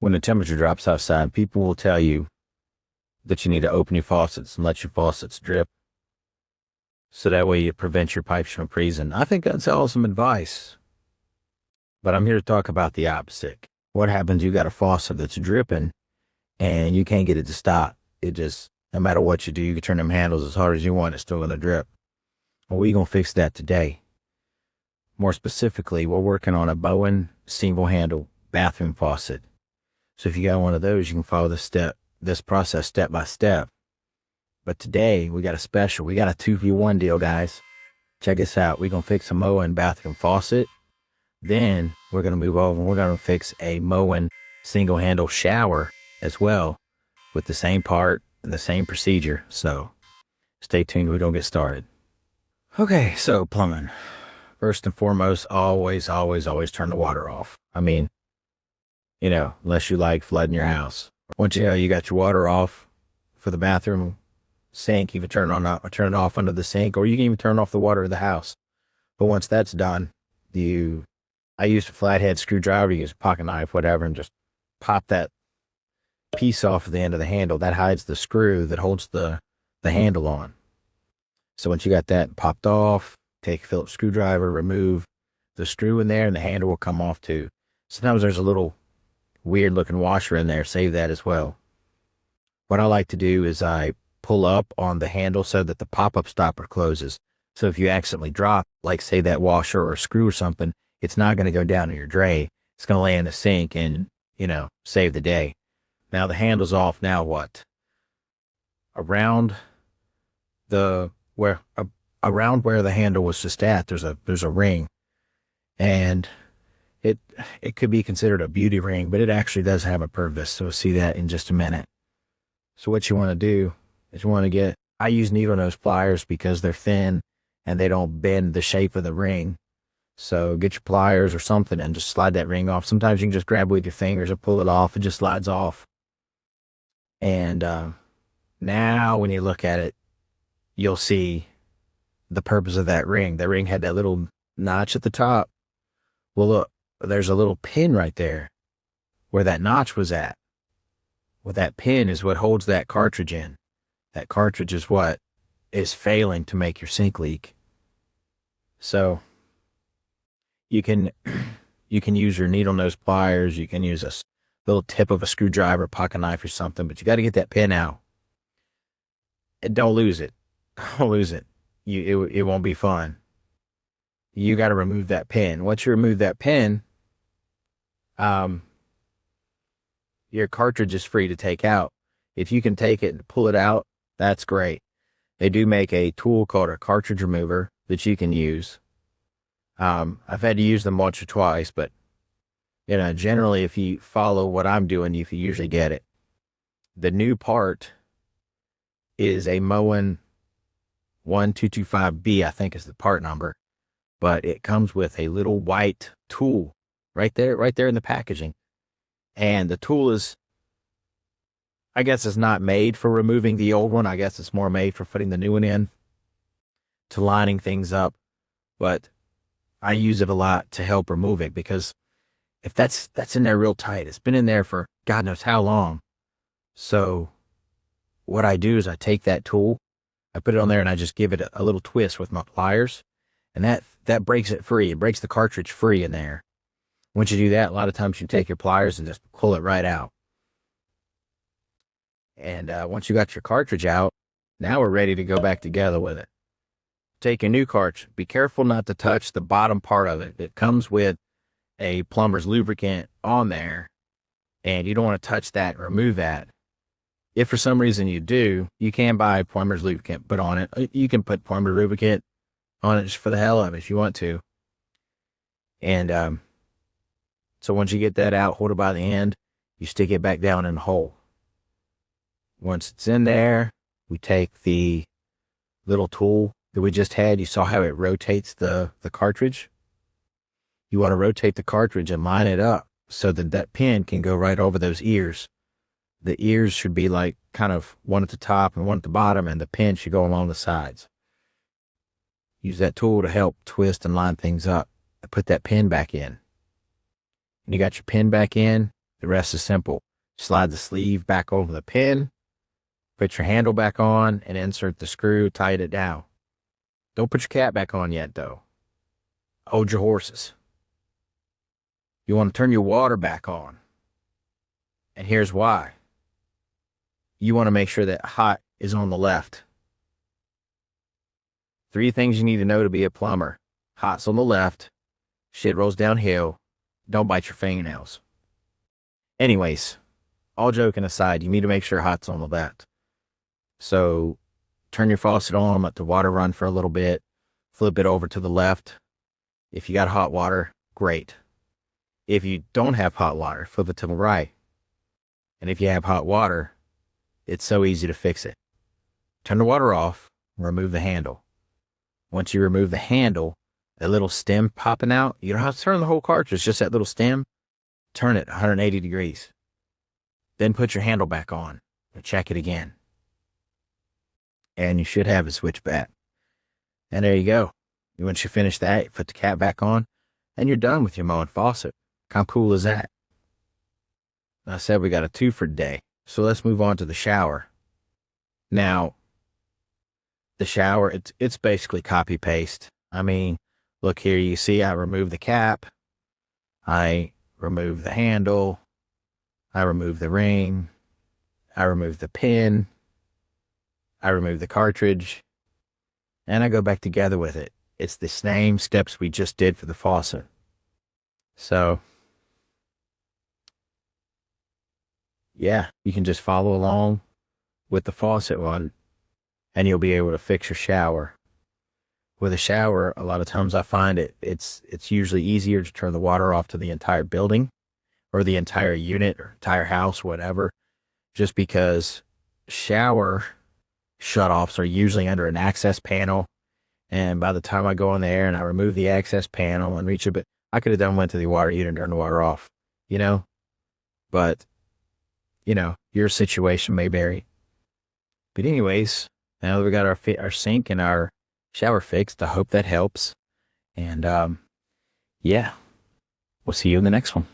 When the temperature drops outside, people will tell you that you need to open your faucets and let your faucets drip, so that way you prevent your pipes from freezing. I think that's awesome advice. But I'm here to talk about the opposite. What happens? You got a faucet that's dripping and you can't get it to stop. It just, no matter what you do, you can turn them handles as hard as you want, it's still going to drip. Well, we're going to fix that today. More specifically, we're working on a Bowen single handle bathroom faucet. So if you got one of those, you can follow this process step by step. But today we got a special. We got a 2-for-1 deal, guys. Check this out. We're going to fix a Moen bathroom faucet. Then we're going to move over and we're going to fix a Moen single handle shower as well, with the same part and the same procedure. So stay tuned. We're going to get started. Okay, so plumbing. First and foremost, always turn the water off. I mean, unless you like flooding your house. Once you got your water off for the bathroom sink, you can turn it off under the sink, or you can even turn off the water of the house. But once that's done, I used a flathead screwdriver, you use a pocket knife, whatever, and just pop that piece off the end of the handle. That hides the screw that holds the handle on. So once you got that popped off, take a Phillips screwdriver, remove the screw in there, and the handle will come off too. Sometimes there's a little weird looking washer in there. Save that as well. What I like to do is I pull up on the handle so that the pop-up stopper closes. So if you accidentally drop, like say that washer or screw or something, it's not going to go down in your drain. It's going to lay in the sink and, save the day. Now the handle's off. Now what? Around where the handle was just at, there's a ring, and it could be considered a beauty ring, but it actually does have a purpose. So we'll see that in just a minute. So what you want to do is I use needle nose pliers because they're thin and they don't bend the shape of the ring. So get your pliers or something and just slide that ring off. Sometimes you can just grab it with your fingers and pull it off. It just slides off. And now when you look at it, you'll see the purpose of that ring. The ring had that little notch at the top. Well, look, there's a little pin right there where that notch was at. Well, that pin is what holds that cartridge in. That cartridge is what is failing to make your sink leak. So you can use your needle nose pliers. You can use a little tip of a screwdriver, pocket knife or something, but you got to get that pin out. And don't lose it. Don't lose it. It won't be fun. You got to remove that pin. Once you remove that pin, your cartridge is free to take out. If you can take it and pull it out, that's great. They do make a tool called a cartridge remover that you can use. I've had to use them once or twice, but generally if you follow what I'm doing, you can usually get it. The new part is a Moen 1225B, I think is the part number, but it comes with a little white tool right there in the packaging. And the tool is, I guess it's not made for removing the old one. I guess it's more made for putting the new one in, to lining things up. But I use it a lot to help remove it, because if that's in there real tight, it's been in there for God knows how long. So what I do is I take that tool, I put it on there, and I just give it a little twist with my pliers, and that breaks it free. It breaks the cartridge free in there. Once you do that, a lot of times you take your pliers and just pull it right out. And once you got your cartridge out, now we're ready to go back together with it. Take a new cartridge. Be careful not to touch the bottom part of it. It comes with a plumber's lubricant on there, and you don't want to touch that or remove that. If for some reason you do, you can buy plumber's lubricant, put on it. You can put plumber's lubricant on it just for the hell of it if you want to. And so once you get that out, hold it by the end, you stick it back down in the hole. Once it's in there, we take the little tool that we just had. You saw how it rotates the cartridge? You want to rotate the cartridge and line it up so that that pin can go right over those ears. The ears should be like kind of one at the top and one at the bottom, and the pin should go along the sides. Use that tool to help twist and line things up. Put that pin back in. When you got your pin back in, The rest is simple. Slide the sleeve back over the pin, put your handle back on, and insert the screw, tighten it down. Don't put your cap back on yet, though. Hold your horses. You want to turn your water back on. And here's why. You want to make sure that hot is on the left. 3 things you need to know to be a plumber. Hot's on the left. Shit rolls downhill. Don't bite your fingernails. Anyways, all joking aside, you need to make sure hot's on the left. So turn your faucet on, let the water run for a little bit, flip it over to the left. If you got hot water, great. If you don't have hot water, flip it to the right. And if you have hot water, it's so easy to fix it. Turn the water off, remove the handle. Once you remove the handle, a little stem popping out, you don't have to turn the whole cartridge, just that little stem. Turn it 180 degrees. Then put your handle back on and check it again. And you should have a switch back. And there you go. Once you finish that, you put the cap back on, and you're done with your mowing faucet. How cool is that? I said we got a 2 for today. So let's move on to the shower. Now, the shower, it's basically copy paste. I mean, look here, you see I remove the cap. I remove the handle. I remove the ring. I remove the pin. I remove the cartridge. And I go back together with it. It's the same steps we just did for the faucet. So, yeah, you can just follow along with the faucet one, and you'll be able to fix your shower. With a shower, a lot of times I find it's usually easier to turn the water off to the entire building or the entire unit or entire house, whatever, just because shower shutoffs are usually under an access panel. And by the time I go in there and I remove the access panel and reach a bit, I could have went to the water heater and turned the water off, you know? But, you know, your situation may vary. But anyways, now that we got our sink and our shower fixed, I hope that helps. And, yeah, we'll see you in the next one.